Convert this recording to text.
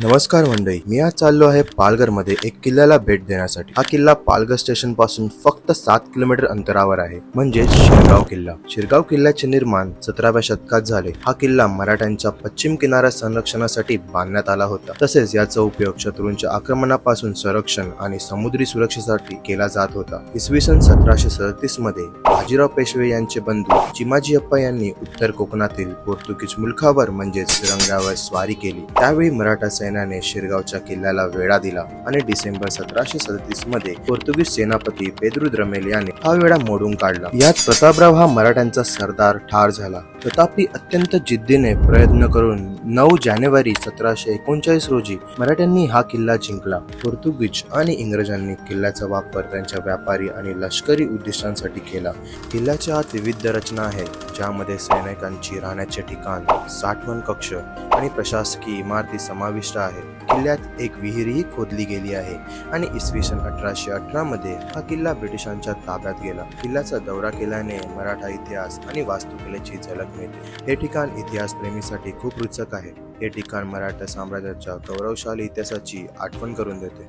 नमस्कार मंडळी, मी आज चाललो आहे पालघरमध्ये एक किल्ल्याला भेट देण्यासाठी. हा किल्ला पालघर स्टेशन पासून फक्त 7 किलोमीटर अंतरावर आहे, म्हणजे शिरगाव किल्ला. शिरगाव किल्ल्याचे निर्माण 17व्या शतकात झाले. हा किल्ला मराठ्यांच्या पश्चिम किनारा संरक्षणासाठी बांधण्यात आला होता. तसेच याचा उपयोग शत्रूंच्या आक्रमणापासून संरक्षण आणि समुद्री सुरक्षेसाठी केला जात होता. इसवी सन 1737 मध्ये बाजीराव पेशवे यांचे बंधू चिमाजी अप्पा यांनी उत्तर कोकणातील पोर्तुगीज मुलखावर म्हणजेच श्रीरंगावर स्वारी केली. त्यावेळी मराठा सैन्याने शिरगावच्या किल्ल्याला वेढा दिला आणि डिसेंबर 1737 मध्ये पोर्तुगीज सेनापती पेद्रू द्रमेल याने हा वेढा मोडून काढला. यात प्रतापराव हा मराठ्यांचा सरदार ठार झाला. तथापि अत्यंत जिद्दीने प्रयत्न करून 9 जानेवारी 1739 रोजी मराठ्यांनी हा किल्ला जिंकला. पोर्तुगीज आणि इंग्रजांनी किल्ल्याचा वापर त्यांच्या व्यापारी आणि लष्करी उद्दिष्टांसाठी केला. किल्ल्याच्या आत विविध रचना आहेत, ज्यामध्ये सैनिकांची राहण्याचे ठिकाण, साठवण कक्ष आणि प्रशासकीय इमारती समाविष्ट आहेत. किल्ल्यात एक विहीरही खोदली गेली आहे आणि इसवी सन 1818 मध्ये हा किल्ला ब्रिटिशांच्या ताब्यात गेला. किल्ल्याचा दौरा केल्याने मराठा इतिहास आणि वास्तुकलेची झलक मिळते. हे ठिकाण इतिहासप्रेमीसाठी खूप रोचक आहे. हे ठिकाण मराठा साम्राज्याच्या गौरवशाली इतिहासाची आठवण करून देते.